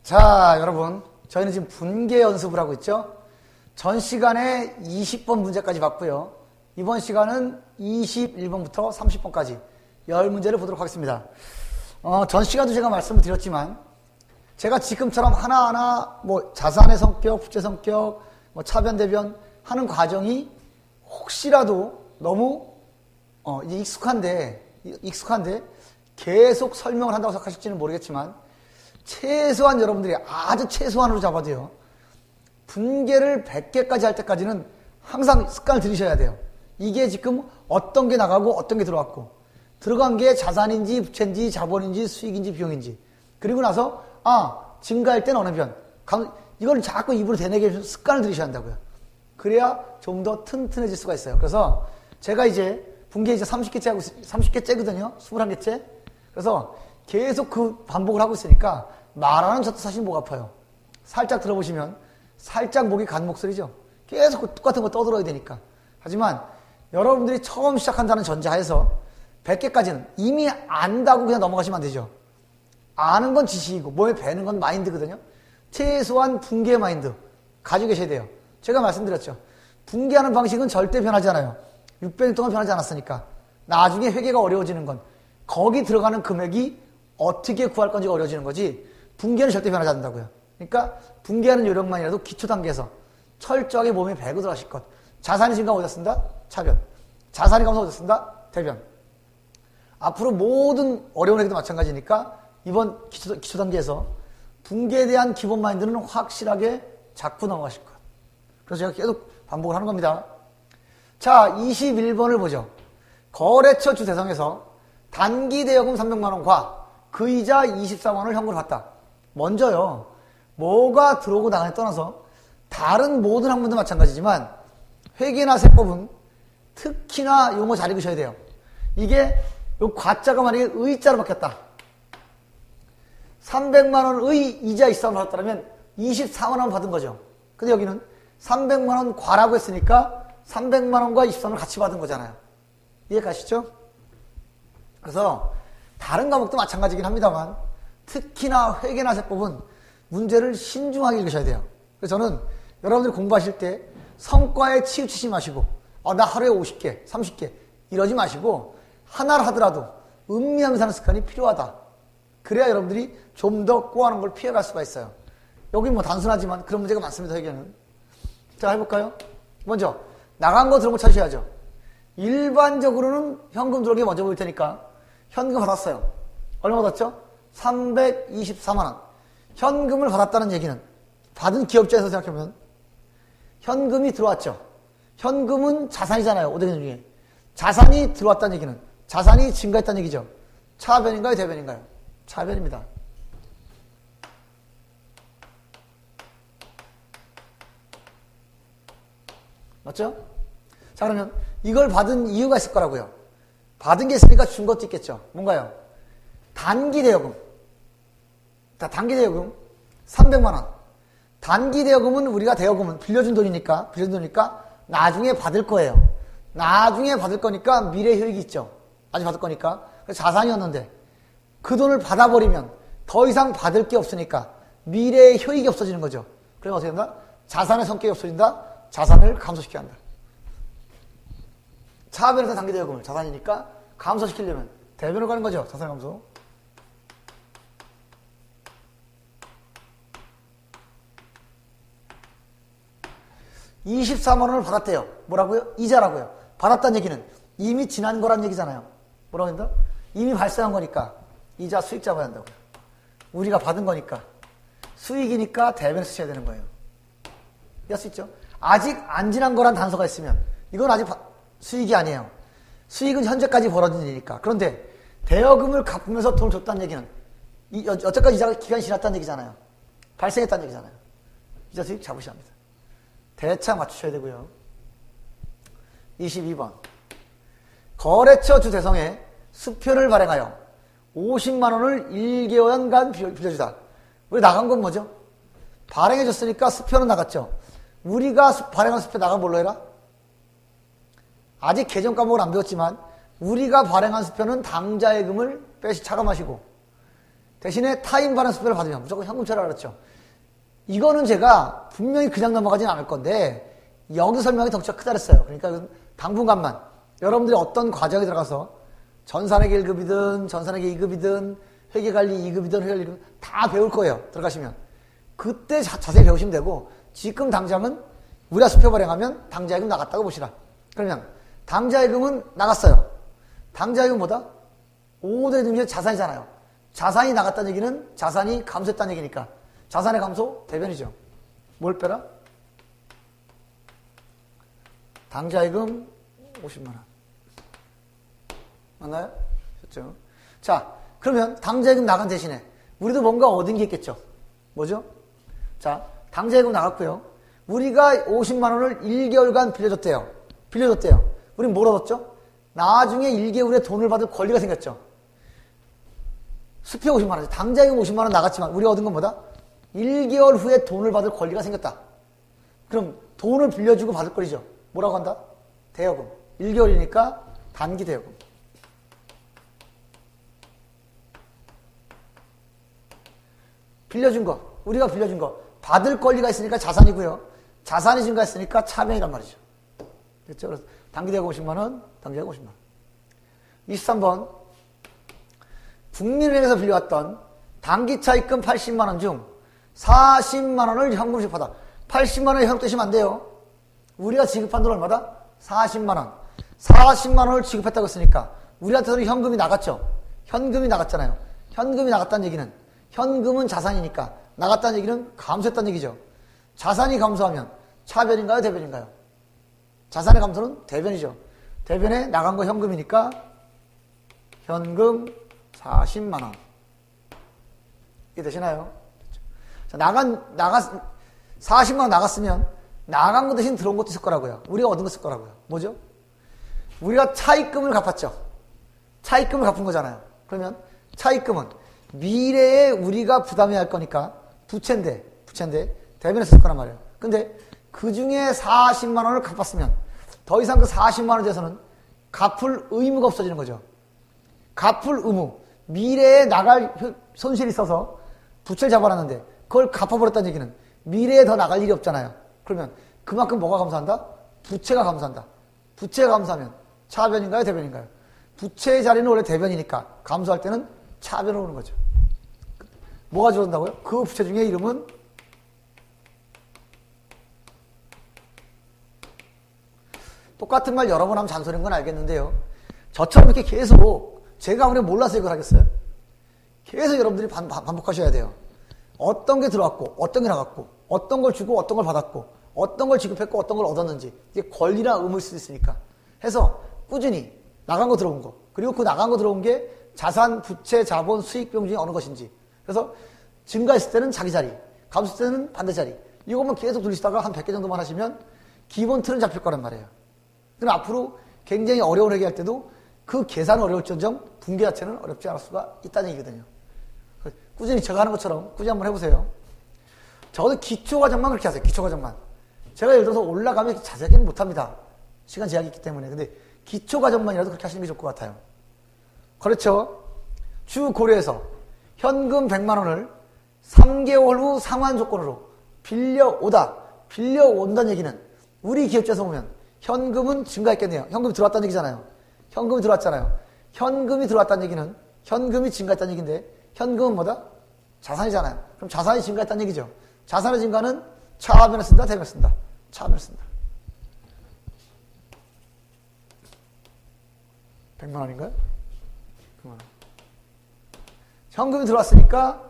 자, 여러분, 저희는 지금 분계 연습을 하고 있죠. 전 시간에 20번 문제까지 봤고요. 이번 시간은 21번부터 30번까지 10문제를 보도록 하겠습니다. 전 시간도 제가 말씀을 드렸지만 제가 지금처럼 하나하나 자산의 성격, 부채 성격, 차변, 대변 하는 과정이 혹시라도 너무 이제 익숙한데 계속 설명을 한다고 생각하실지는 모르겠지만 최소한 여러분들이 아주 최소한으로 잡아도요. 분계를 100개까지 할 때까지는 항상 습관을 들이셔야 돼요. 이게 지금 어떤 게 나가고 어떤 게 들어왔고 들어간 게 자산인지 부채인지 자본인지 수익인지 비용인지 그리고 나서 증가할 때는 어느 변 이걸 자꾸 입으로 대내게 습관을 들이셔야 한다고요. 그래야 좀 더 튼튼해질 수가 있어요. 그래서 제가 이제 분계 이제 30개째 하고 30개째거든요. 21개째. 그래서 계속 그 반복을 하고 있으니까 말하는 저도 사실 목 아파요. 살짝 들어보시면 살짝 목이 간 목소리죠. 계속 똑같은 거 떠들어야 되니까. 하지만 여러분들이 처음 시작한다는 전제하에서 100개까지는 이미 안다고 그냥 넘어가시면 안 되죠. 아는 건 지식이고 몸에 배는 건 마인드거든요. 최소한 분계 마인드 가지고 계셔야 돼요. 제가 말씀드렸죠. 분계하는 방식은 절대 변하지 않아요. 600년 동안 변하지 않았으니까. 나중에 회계가 어려워지는 건 거기 들어가는 금액이 어떻게 구할 건지가 어려워지는 거지 분계는 절대 변하지 않는다고요. 그러니까 분계하는 요령만이라도 기초 단계에서 철저하게 몸에 배고 들어가실 것. 자산이 증가하면 어디다 쓴다? 차변. 자산이 감소하면 어디다 쓴다? 대변. 앞으로 모든 어려운 회계도 마찬가지니까 이번 기초 단계에서 분계에 대한 기본 마인드는 확실하게 잡고 넘어가실 것. 그래서 제가 계속 반복을 하는 겁니다. 자, 21번을 보죠. 거래처 주대성에서 단기 대여금 300만원과 그 이자 24만원을 현금으로 받다. 먼저요. 뭐가 들어오고 나가냐에 떠나서 다른 모든 학문도 마찬가지지만 회계나 세법은 특히나 용어 잘 읽으셔야 돼요. 이게 요 과자가 만약에 의자로 바뀌었다. 300만원의 이자 24만원 받았다면 24만원 받은 거죠. 근데 여기는 300만원 과라고 했으니까 300만원과 24만원을 같이 받은 거잖아요. 이해 가시죠? 그래서 다른 과목도 마찬가지긴 합니다만 특히나 회계나 세법은 문제를 신중하게 읽으셔야 돼요. 그래서 저는 여러분들이 공부하실 때 성과에 치우치지 마시고 나 하루에 50개, 30개 이러지 마시고 하나를 하더라도 음미하면서 하는 습관이 필요하다. 그래야 여러분들이 좀 더 꼬아는 걸 피해갈 수가 있어요. 여기 단순하지만 그런 문제가 많습니다. 회계는. 자, 해볼까요? 먼저 나간 거 들어온 거 찾으셔야죠. 일반적으로는 현금 들어오는 게 먼저 보일 테니까 현금 받았어요. 얼마 받았죠? 324만원. 현금을 받았다는 얘기는 받은 기업자에서 생각해보면 현금이 들어왔죠. 현금은 자산이잖아요. 5대 개념 중에. 자산이 들어왔다는 얘기는 자산이 증가했다는 얘기죠. 차변인가요? 대변인가요? 차변입니다. 맞죠? 자, 그러면 이걸 받은 이유가 있을 거라고요. 받은 게 있으니까 준 것도 있겠죠. 뭔가요? 단기 대여금. 자, 단기 대여금 300만원. 단기 대여금은 우리가 대여금은 빌려준 돈이니까 나중에 받을 거예요. 나중에 받을 거니까 미래 효익이 있죠. 나중에 받을 거니까. 그래서 자산이었는데 그 돈을 받아버리면 더 이상 받을 게 없으니까 미래의 효익이 없어지는 거죠. 그러면 어떻게 된다? 자산의 성격이 없어진다. 자산을 감소시켜야 한다. 차변에서 단기 대여금을 자산이니까 감소시키려면 대변으로 가는 거죠. 자산 감소. (24만원을) 받았대요. 뭐라고요? 이자라고요. 받았다는 얘기는 이미 지난 거란 얘기잖아요. 뭐라고 한다? 이미 발생한 거니까 이자 수익 잡아야 한다고요. 우리가 받은 거니까 수익이니까 대변에 쓰셔야 되는 거예요. 이해할 수 있죠? 아직 안 지난 거란 단서가 있으면 이건 아직 수익이 아니에요. 수익은 현재까지 벌어진 일이니까. 그런데 대여금을 갚으면서 돈을 줬다는 얘기는 여태까지 이자가 기간이 지났다는 얘기잖아요. 발생했다는 얘기잖아요. 이자 수익 잡으셔야 합니다. 대차 맞추셔야 되고요. 22번. 거래처 주대성에 수표를 발행하여 50만원을 1개월간 빌려주다. 우리 나간 건 뭐죠? 발행해줬으니까 수표는 나갔죠. 우리가 발행한 수표 나가면 뭘로 해라? 아직 계정 과목을 안 배웠지만 우리가 발행한 수표는 당좌예금을 차감하시고 대신에 타임 발행 수표를 받으면 무조건 현금처리라 그랬죠. 이거는 제가 분명히 그냥 넘어가진 않을 건데 여기 설명이 덩치가 크다 그랬어요. 그러니까 당분간만 여러분들이 어떤 과정에 들어가서 전산회계 1급이든 전산회계 2급이든 회계관리 2급이든 회계관리 1급 다 배울 거예요. 들어가시면. 그때 자세히 배우시면 되고 지금 당장은 우리가 수표 발행하면 당좌예금 나갔다고 보시라. 그러면 당좌예금은 나갔어요. 당좌예금 뭐다? 오늘의 등기의 자산이잖아요. 자산이 나갔다는 얘기는 자산이 감소했다는 얘기니까 자산의 감소 대변이죠. 뭘 빼라? 당좌예금 50만 원. 맞나요? 그렇죠? 자, 그러면 당좌예금 나간 대신에 우리도 뭔가 얻은 게 있겠죠. 뭐죠? 자, 당좌예금 나갔고요. 우리가 50만 원을 1개월간 빌려줬대요. 우린 뭘 얻었죠? 나중에 1개월에 돈을 받을 권리가 생겼죠. 수표 50만 원, 당좌예금 50만 원 나갔지만 우리가 얻은 건 뭐다? 1개월 후에 돈을 받을 권리가 생겼다. 그럼 돈을 빌려주고 받을 권리죠. 뭐라고 한다? 대여금. 1개월이니까 단기 대여금. 빌려준 거, 우리가 빌려준 거 받을 권리가 있으니까 자산이고요. 자산이 증가했으니까 차변이란 말이죠. 그렇죠? 그래서 단기 대여금 50만 원, 단기 대여금 50만 원. 23번 국민은행에서 빌려왔던 단기 차입금 80만 원 중 40만 원을 현금씩 받아. 80만 원에 현금 떼시면 안 돼요. 우리가 지급한 돈 얼마다? 40만 원. 40만 원을 지급했다고 했으니까 우리한테는 현금이 나갔죠. 현금이 나갔잖아요. 현금이 나갔다는 얘기는 현금은 자산이니까 나갔다는 얘기는 감소했다는 얘기죠. 자산이 감소하면 차변인가요? 대변인가요? 자산의 감소는 대변이죠. 대변에 나간 거 현금이니까 현금 40만 원. 이게 되시나요? 자, 40만 원 나갔으면 나간 거 대신 들어온 것도 있을 거라고요. 우리가 얻은 거 있을 거라고요. 뭐죠? 우리가 차입금을 갚았죠. 차입금을 갚은 거잖아요. 그러면 차입금은 미래에 우리가 부담해야 할 거니까 부채인데 대변에 쓸 거란 말이에요. 근데 그 중에 40만 원을 갚았으면 더 이상 그 40만 원에 대해서는 갚을 의무가 없어지는 거죠. 갚을 의무. 미래에 나갈 손실이 있어서 부채를 잡아놨는데 그걸 갚아버렸다는 얘기는 미래에 더 나갈 일이 없잖아요. 그러면 그만큼 뭐가 감소한다? 부채가 감소한다. 부채가 감소하면 차변인가요? 대변인가요? 부채의 자리는 원래 대변이니까 감소할 때는 차변으로 오는 거죠. 뭐가 줄어든다고요? 그 부채 중에 이름은 똑같은 말 여러 번 하면 잔소리인 건 알겠는데요. 저처럼 이렇게 계속 제가 아무리 몰라서 이걸 하겠어요? 계속 여러분들이 반복하셔야 돼요. 어떤 게 들어왔고 어떤 게 나갔고 어떤 걸 주고 어떤 걸 받았고 어떤 걸 지급했고 어떤 걸 얻었는지 이게 권리나 의무일 수도 있으니까 해서 꾸준히 나간 거 들어온 거 그리고 그 나간 거 들어온 게 자산, 부채, 자본, 수익 비용 중에 어느 것인지 그래서 증가했을 때는 자기 자리 감소했을 때는 반대 자리 이것만 계속 돌리시다가 한 100개 정도만 하시면 기본 틀은 잡힐 거란 말이에요. 그럼 앞으로 굉장히 어려운 회계할 때도 그 계산은 어려울지언정 분계 자체는 어렵지 않을 수가 있다는 얘기거든요. 꾸준히 제가 하는 것처럼 꾸준히 한번 해보세요. 적어도 기초과정만 그렇게 하세요. 기초과정만. 제가 예를 들어서 올라가면 자세하게는 못합니다. 시간 제약이 있기 때문에. 근데 기초과정만이라도 그렇게 하시는 게 좋을 것 같아요. 그렇죠. 주 고려해서 현금 100만 원을 3개월 후 상환 조건으로 빌려온다는 얘기는 우리 기업자에서 보면 현금은 증가했겠네요. 현금이 들어왔다는 얘기잖아요. 현금이 들어왔잖아요. 현금이 들어왔다는 얘기는 현금이 증가했다는 얘기인데 현금은 뭐다? 자산이잖아요. 그럼 자산이 증가했다는 얘기죠. 자산의 증가는 차변에 쓴다, 대변에 쓴다. 차변에 쓴다. 100만 원인가요? 100만 원. 현금이 들어왔으니까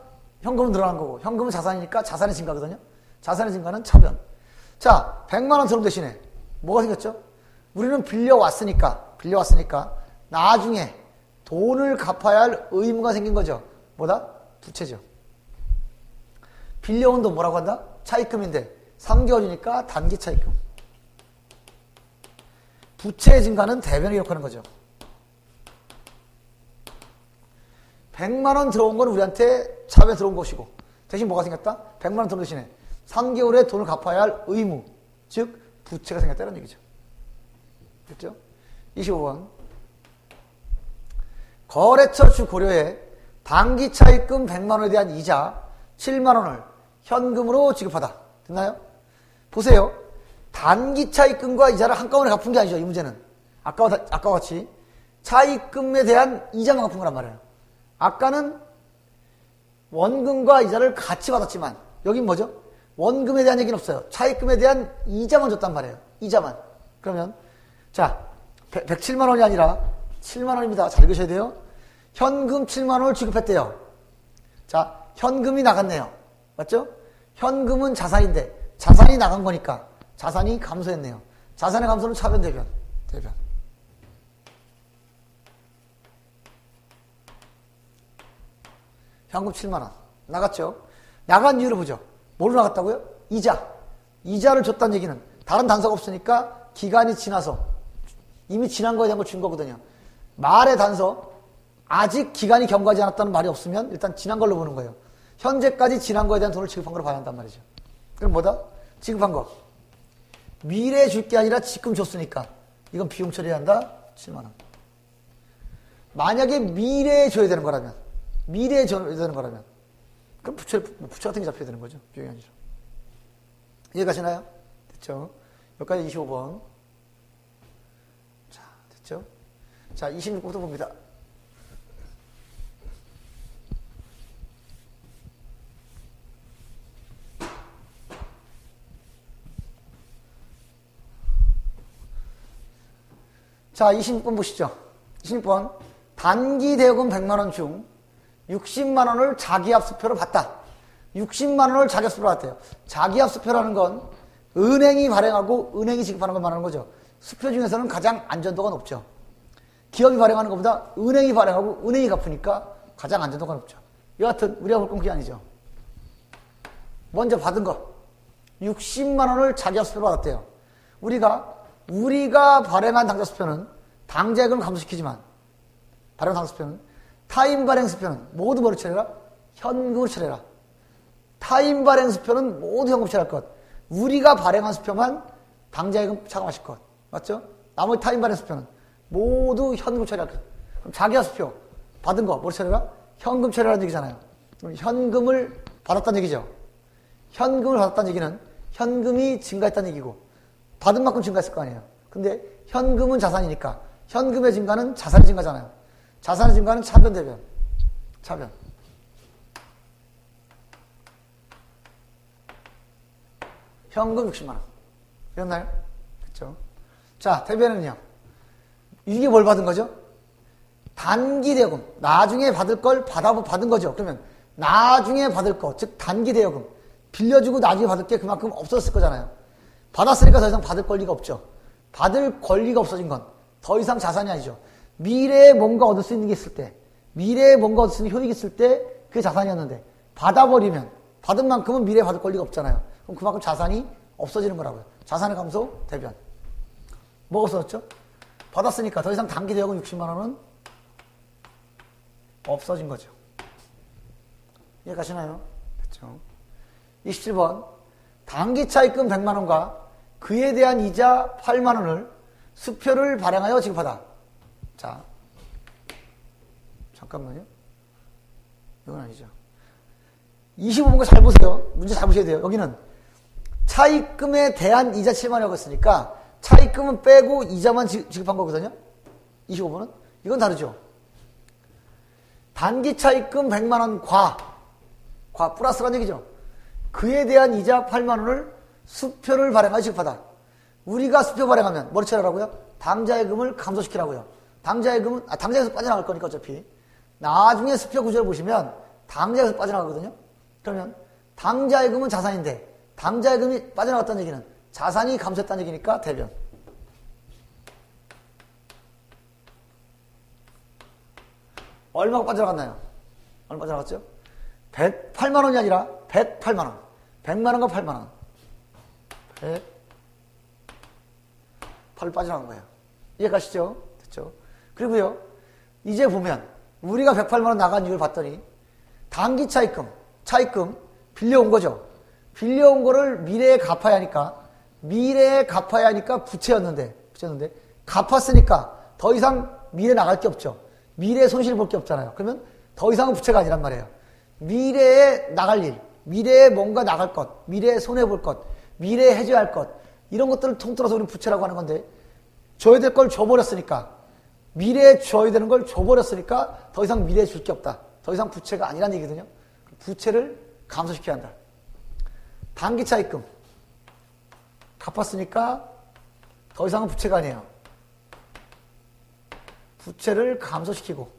현금은 늘어난 거고 현금은 자산이니까 자산의 증가거든요. 자산의 증가는 차변. 자, 100만 원 들어온 대신에 뭐가 생겼죠? 우리는 빌려왔으니까 나중에 돈을 갚아야 할 의무가 생긴 거죠. 뭐다? 부채죠. 빌려온 돈 뭐라고 한다? 차입금인데 3개월이니까 단기 차입금. 부채의 증가는 대변을 기록하는 거죠. 100만 원 들어온 건 우리한테 차변에 들어온 것이고 대신 뭐가 생겼다? 100만 원 들어온 대신에 3개월에 돈을 갚아야 할 의무, 즉 부채가 생겼다는 얘기죠. 그렇죠? 25번 거래처 주 고려에 단기 차입금 100만 원에 대한 이자 7만 원을 현금으로 지급하다. 됐나요? 보세요. 단기 차입금과 이자를 한꺼번에 갚은 게 아니죠. 이 문제는. 아까와 같이 차입금에 대한 이자만 갚은 거란 말이에요. 아까는 원금과 이자를 같이 받았지만 여긴 뭐죠? 원금에 대한 얘기는 없어요. 차입금에 대한 이자만 줬단 말이에요. 이자만. 그러면 자 107만 원이 아니라 7만 원입니다. 잘 읽으셔야 돼요. 현금 7만 원을 지급했대요. 자, 현금이 나갔네요. 맞죠? 현금은 자산인데 자산이 나간 거니까 자산이 감소했네요. 자산의 감소는 차변 대변. 현금 7만 원 나갔죠. 나간 이유를 보죠. 뭘로 나갔다고요? 이자. 이자를 줬다는 얘기는 다른 단서가 없으니까 기간이 지나서 이미 지난 거에 대한 걸 준 거거든요. 말의 단서 아직 기간이 경과하지 않았다는 말이 없으면 일단 지난 걸로 보는 거예요. 현재까지 지난 거에 대한 돈을 지급한 걸로 봐야 한단 말이죠. 그럼 뭐다? 지급한 거. 미래에 줄 게 아니라 지금 줬으니까 이건 비용 처리해야 한다. 7만 원. 만약에 미래에 줘야 되는 거라면 그럼 부채 같은 게 잡혀야 되는 거죠. 비용이 아니죠. 이해가시나요? 됐죠? 여기까지 25번. 자, 됐죠? 자, 26번부터 봅니다. 자, 26번 보시죠. 26번. 단기 대여금 100만 원 중 60만 원을 자기압수표로 받다. 60만 원을 자기압수표로 받대요. 자기압수표라는 건 은행이 발행하고 은행이 지급하는 걸 말하는 거죠. 수표 중에서는 가장 안전도가 높죠. 기업이 발행하는 것보다 은행이 발행하고 은행이 갚으니까 가장 안전도가 높죠. 여하튼 우리가 볼 건 그게 아니죠. 먼저 받은 거 60만 원을 자기압수표로 받았대요. 우리가 발행한 당좌수표는 당좌예금을 감소시키지만 발행한 당좌수표는 타임 발행 수표는 모두 뭐로 처리해라? 현금으로 처리해라. 타임 발행 수표는 모두 현금 처리할 것. 우리가 발행한 수표만 당좌예금 차감하실 것. 맞죠? 나머지 타임 발행 수표는 모두 현금 처리할 것. 그럼 자기압수표 받은 거 뭐로 처리해라? 현금 처리하라는 얘기잖아요. 그럼 현금을 받았다는 얘기죠. 현금을 받았다는 얘기는 현금이 증가했다는 얘기고 받은 만큼 증가했을 거 아니에요. 근데 현금은 자산이니까 현금의 증가는 자산의 증가잖아요. 자산의 증가는 차변 대변. 차변. 현금 60만 원. 이랬나요? 그렇죠? 자, 대변은요. 이게 뭘 받은 거죠? 단기 대여금. 나중에 받을 걸 받은 거죠. 그러면 나중에 받을 거, 즉 단기 대여금. 빌려주고 나중에 받을 게 그만큼 없었을 거잖아요. 받았으니까 더 이상 받을 권리가 없죠. 받을 권리가 없어진 건 더 이상 자산이 아니죠. 미래에 뭔가 얻을 수 있는 게 있을 때, 미래에 뭔가 얻을 수 있는 효익이 있을 때 그게 자산이었는데 받아버리면 받은 만큼은 미래에 받을 권리가 없잖아요. 그럼 그만큼 자산이 없어지는 거라고요. 자산의 감소 대변. 뭐가 없어졌죠? 받았으니까 더 이상 단기 대여금 60만 원은 없어진 거죠. 이해가시나요? 그렇죠. 27번. 단기 차입금 100만 원과 그에 대한 이자 8만 원을 수표를 발행하여 지급하다. 자, 잠깐만요. 이건 아니죠. 25번 거 잘 보세요. 문제 잘 보셔야 돼요. 여기는 차입금에 대한 이자 7만 원이라고 했으니까 차입금은 빼고 이자만 지급한 거거든요. 25번은. 이건 다르죠. 단기 차입금 100만 원 과 플러스라는 얘기죠. 그에 대한 이자 8만 원을 수표를 발행하여 지급하다. 우리가 수표 발행하면 뭐를 처리하라고요? 당좌예금을 감소시키라고요. 당좌에서 빠져나갈 거니까 어차피. 나중에 수표 구조를 보시면 당좌에서 빠져나가거든요. 그러면 당좌예금은 자산인데 당좌예금이 빠져나갔다는 얘기는 자산이 감소했다는 얘기니까 대변. 얼마가 빠져나갔나요? 얼마 빠져나갔죠? 108만 원이 아니라 108만 원. 100만 원과 8만 원. 8 빠져나간 거예요. 이해가시죠? 됐죠? 그리고요, 이제 보면 우리가 108만 원 나간 이유를 봤더니 단기 차입금 빌려온 거죠. 빌려온 거를 미래에 갚아야 하니까 부채였는데 갚았으니까 더 이상 미래에 나갈 게 없죠. 미래에 손실을 볼 게 없잖아요. 그러면 더 이상은 부채가 아니란 말이에요. 미래에 나갈 일, 미래에 뭔가 나갈 것, 미래에 손해볼 것, 미래에 해줘야 할 것, 이런 것들을 통틀어서 우리는 부채라고 하는 건데, 줘야 될 걸 줘버렸으니까, 미래에 줘야 되는 걸 줘버렸으니까 더 이상 미래에 줄 게 없다. 더 이상 부채가 아니란 얘기거든요. 부채를 감소시켜야 한다. 단기차 입금 갚았으니까 더 이상은 부채가 아니에요. 부채를 감소시키고.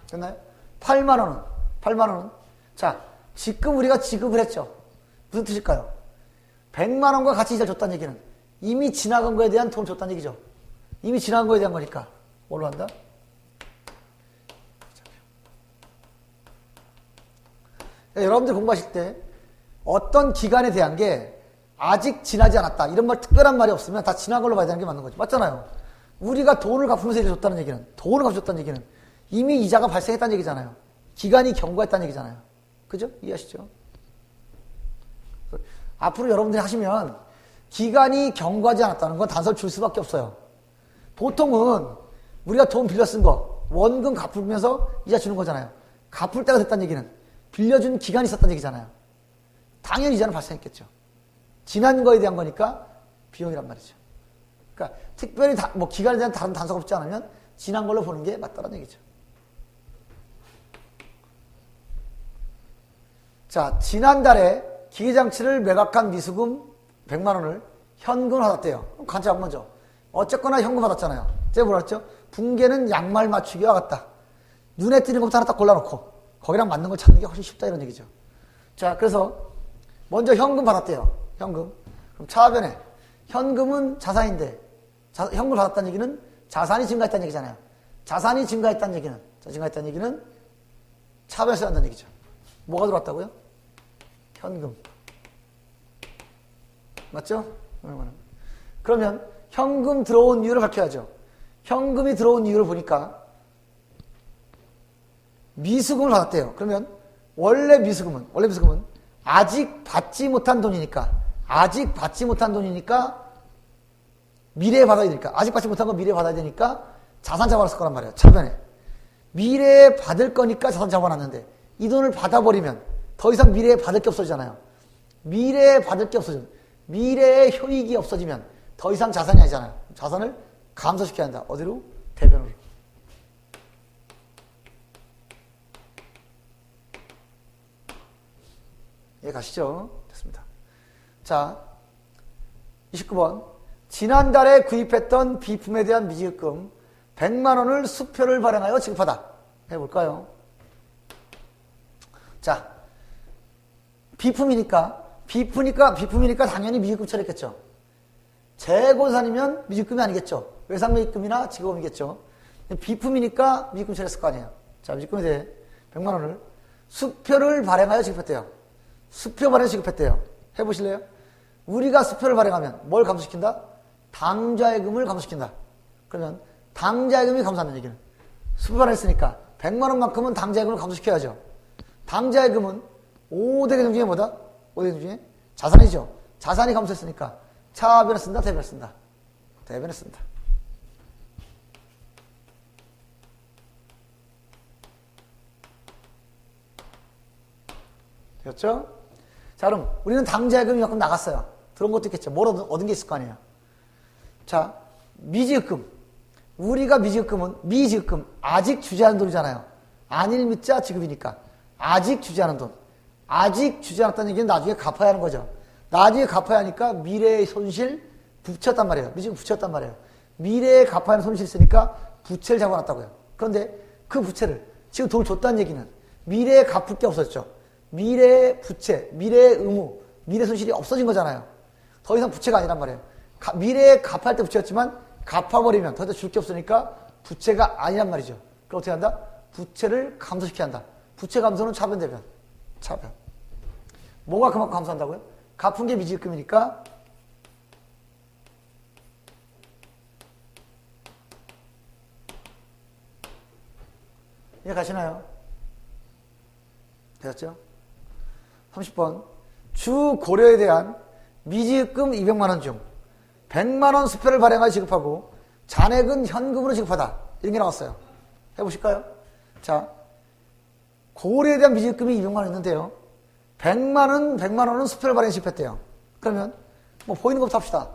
됐나요? 8만원은 자, 지금 우리가 지급을 했죠. 무슨 뜻일까요? 100만원과 같이 이자를 줬다는 얘기는 이미 지나간 거에 대한 돈을 줬다는 얘기죠. 이미 지나간 거에 대한 거니까 뭘로 한다? 여러분들 공부하실 때 어떤 기간에 대한 게 아직 지나지 않았다, 이런 말, 특별한 말이 없으면 다 지난 걸로 봐야 되는 게 맞는 거죠. 맞잖아요. 우리가 돈을 갚으면서 이제 줬다는 얘기는, 돈을 갚아줬다는 얘기는 이미 이자가 발생했다는 얘기잖아요. 기간이 경과했다는 얘기잖아요. 그죠? 이해하시죠? 앞으로 여러분들이 하시면 기간이 경과하지 않았다는 건 단서를 줄 수밖에 없어요. 보통은 우리가 돈 빌려 쓴 거 원금 갚으면서 이자 주는 거잖아요. 갚을 때가 됐다는 얘기는 빌려준 기간이 있었다는 얘기잖아요. 당연히 이자는 발생했겠죠. 지난 거에 대한 거니까 비용이란 말이죠. 그러니까 특별히 뭐 기간에 대한 다른 단서가 없지 않으면 지난 걸로 보는 게 맞다는 얘기죠. 자, 지난달에 기계장치를 매각한 미수금 100만 원을 현금을 받았대요. 그럼 간장 먼저. 어쨌거나 현금 받았잖아요. 제가 뭐라 했죠? 붕괴는 양말 맞추기와 같다. 눈에 띄는 것부터 하나 딱 골라놓고 거기랑 맞는 걸 찾는 게 훨씬 쉽다, 이런 얘기죠. 자, 그래서 먼저 현금 받았대요. 현금. 그럼 차변에 현금은 자산인데 현금을 받았다는 얘기는 자산이 증가했다는 얘기잖아요. 자산이 증가했다는 얘기는 차변에 써야 한다는 얘기죠. 뭐가 들어왔다고요? 현금. 맞죠? 그러면 현금 들어온 이유를 밝혀야죠. 현금이 들어온 이유를 보니까 미수금을 받았대요. 그러면 원래 미수금은 아직 받지 못한 돈이니까 미래에 받아야 되니까, 아직 받지 못한 건 미래에 받아야 되니까 자산 잡아놨을 거란 말이에요. 차변에 미래에 받을 거니까 자산 잡아놨는데 이 돈을 받아버리면 더 이상 미래에 받을 게 없어지잖아요. 미래에 받을 게 없어지면, 미래에 효익이 없어지면 더 이상 자산이 아니잖아요. 자산을 감소시켜야 한다. 어디로? 대변으로. 예, 가시죠. 됐습니다. 자, 29번. 지난달에 구입했던 비품에 대한 미지급금 100만 원을 수표를 발행하여 지급하다. 해볼까요? 자, 비품이니까 당연히 미지급금 처리했겠죠. 재고산이면 미지급금이 아니겠죠. 외상매입금이나 지급금이겠죠. 비품이니까 미지급금 처리했을 거 아니에요. 자, 미지급금에 대해 100만 원을 수표를 발행하여 지급했대요. 수표 발행 지급했대요. 해보실래요? 우리가 수표를 발행하면 뭘 감소시킨다? 당좌예금을 감소시킨다. 그러면 당좌예금이 감소한다는 얘기는 수표 발행했으니까 100만 원만큼은 당좌예금을 감소시켜야죠. 당좌예금은 5대 계정 중에 뭐다? 5대 계정 중에 자산이죠. 자산이 감소했으니까 차변에 쓴다, 대변에 쓴다? 대변에 쓴다. 됐죠? 자, 그럼 우리는 당좌예금이 만큼 나갔어요. 들어온 것도 있겠죠. 뭘 얻은 게 있을 거 아니에요. 자, 미지급금. 우리가 미지급금. 아직 주지 않은 돈이잖아요. 안일 밑자 지급이니까. 아직 주지 않은 돈. 아직 주지 않았다는 얘기는 나중에 갚아야 하는 거죠. 나중에 갚아야 하니까 미래의 손실 붙였단 말이에요. 미지급금 붙였단 말이에요. 미래에 갚아야 하는 손실이 있으니까 부채를 잡아놨다고요. 그런데 그 부채를 지금 돈을 줬다는 얘기는 미래에 갚을 게 없었죠. 미래의 부채, 미래의 의무, 미래 손실이 없어진 거잖아요. 더 이상 부채가 아니란 말이에요. 미래에 갚을 때 부채였지만 갚아버리면 더 이상 줄 게 없으니까 부채가 아니란 말이죠. 그럼 어떻게 한다? 부채를 감소시켜야 한다. 부채 감소는 차변, 대변. 차변. 뭐가 그만큼 감소한다고요? 갚은 게 미지급금이니까 이해 가시나요? 되었죠? 30번. 주 고려에 대한 미지급금 200만 원 중 100만 원 수표를 발행하여 지급하고 잔액은 현금으로 지급하다. 이런 게 나왔어요. 해보실까요? 자, 고래에 대한 미지급금이 200만 원 있는데요. 100만 원은 수표를 발행 실패했대요. 그러면 뭐 보이는 것부터 합시다.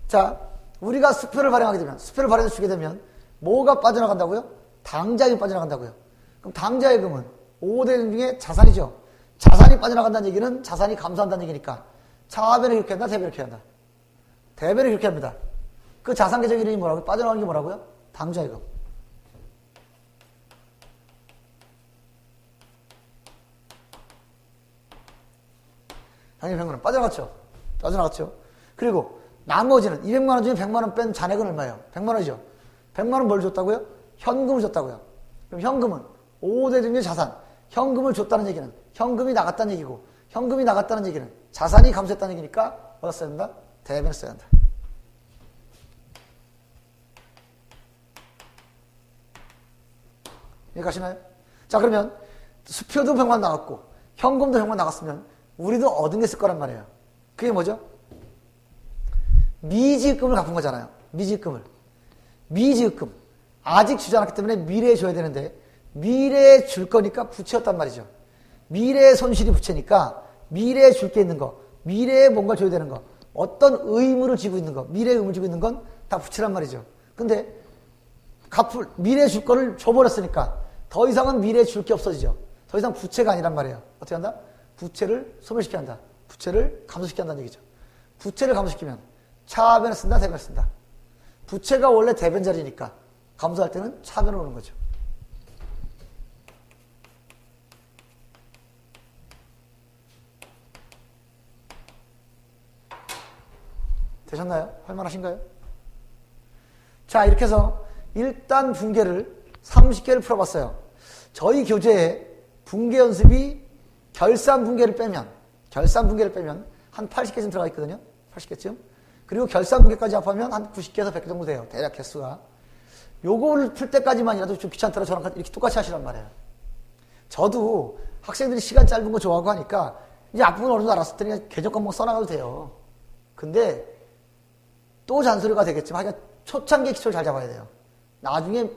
자, 우리가 수표를 발행하게 되면, 수표를 발행해서 주게 되면 뭐가 빠져나간다고요? 당자금이 빠져나간다고요. 그럼 당자금은 5대 중에 자산이죠. 자산이 빠져나간다는 얘기는 자산이 감소한다는 얘기니까 차변을 이렇게 한다, 대변을 이렇게 한다. 대변을 이렇게 합니다. 그 자산 계정 이름이 뭐라고요? 빠져나가는 게 뭐라고요? 당자금. 당연히 100만 원 빠져나갔죠. 빠져나갔죠. 그리고 나머지는 200만 원 중에 100만 원 뺀 잔액은 얼마예요? 100만 원이죠. 100만 원 뭘 줬다고요? 현금을 줬다고요. 그럼 현금은 5대 중의 자산. 현금을 줬다는 얘기는 현금이 나갔다는 얘기고, 현금이 나갔다는 얘기는 자산이 감소했다는 얘기니까 뭐다 써야 된다? 대변을 써야 한다. 이해 가시나요? 자, 그러면 수표도 100만 나갔고 현금도 100만 나갔으면 우리도 얻은 게 있을 거란 말이에요. 그게 뭐죠? 미지급금을 갚은 거잖아요. 미지급금을. 미지급금. 아직 주지 않았기 때문에 미래에 줘야 되는데 미래에 줄 거니까 부채였단 말이죠. 미래의 손실이 부채니까 미래에 줄 게 있는 거, 미래에 뭔가 줘야 되는 거, 어떤 의무를 지고 있는 거, 미래의 의무를 지고 있는 건 다 부채란 말이죠. 근데 미래에 줄 거를 줘버렸으니까 더 이상은 미래에 줄 게 없어지죠. 더 이상 부채가 아니란 말이에요. 어떻게 한다? 부채를 소멸시켜야 한다. 부채를 감소시켜야 한다는 얘기죠. 부채를 감소시키면 차변을 쓴다, 대변을 쓴다. 부채가 원래 대변 자리니까 감소할 때는 차변을 오는 거죠. 되셨나요? 할만하신가요? 자, 이렇게 해서 일단 분계를 30개를 풀어봤어요. 저희 교재에 분계 연습이 결산 분계를 빼면 한 80개쯤 들어가 있거든요. 80개쯤. 그리고 결산 분계까지 합하면 한 90개에서 100개 정도 돼요. 대략 개수가. 요거를 풀 때까지만이라도 좀 귀찮더라 저랑 이렇게 똑같이 하시란 말이에요. 저도 학생들이 시간 짧은 거 좋아하고 하니까 이제 앞부분 어느 정도 알았을 테니 궤적과 뭐 써나가도 돼요. 근데 또 잔소리가 되겠지만 하여간 초창기 기초를 잘 잡아야 돼요. 나중에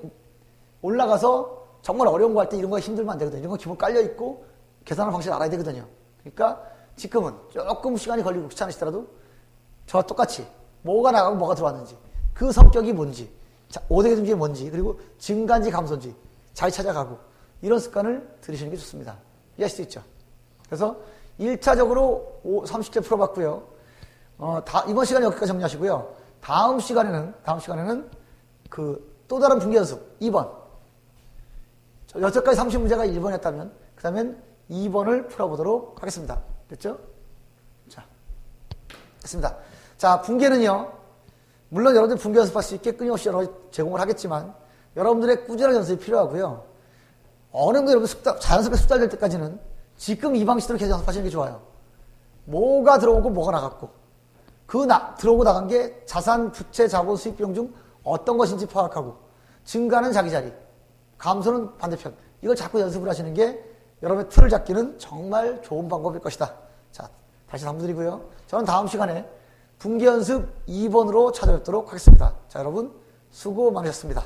올라가서 정말 어려운 거 할 때 이런 거 힘들면 안 되거든요. 이런 거 기본 깔려있고 계산하는 방식을 알아야 되거든요. 그러니까 지금은 조금 시간이 걸리고 귀찮으시더라도 저와 똑같이 뭐가 나가고 뭐가 들어왔는지 그 성격이 뭔지 5대 중에 뭔지 그리고 증가인지 감소인지 잘 찾아가고 이런 습관을 들이시는 게 좋습니다. 이해할 수 있죠? 그래서 1차적으로 30개 풀어봤고요. 이번 시간에 여기까지 정리하시고요. 다음 시간에는 또 다른 분계 연습 2번. 여태까지 30문제가 1번 했다면 그 다음엔 2번을 풀어보도록 하겠습니다. 됐죠? 자, 됐습니다. 자, 분계는요. 물론 여러분들 분계 연습할 수 있게 끊임없이 여러 가지 제공을 하겠지만 여러분들의 꾸준한 연습이 필요하고요. 어느 정도 여러분 자연스럽게 숙달될 때까지는 지금 이 방식대로 계속 연습하시는 게 좋아요. 뭐가 들어오고 뭐가 나갔고 들어오고 나간 게 자산, 부채, 자본, 수익 비용 중 어떤 것인지 파악하고 증가는 자기 자리, 감소는 반대편. 이걸 자꾸 연습을 하시는 게 여러분의 틀을 잡기는 정말 좋은 방법일 것이다. 자, 다시 당부드리고요. 저는 다음 시간에 분계 연습 2번으로 찾아뵙도록 하겠습니다. 자, 여러분 수고 많으셨습니다.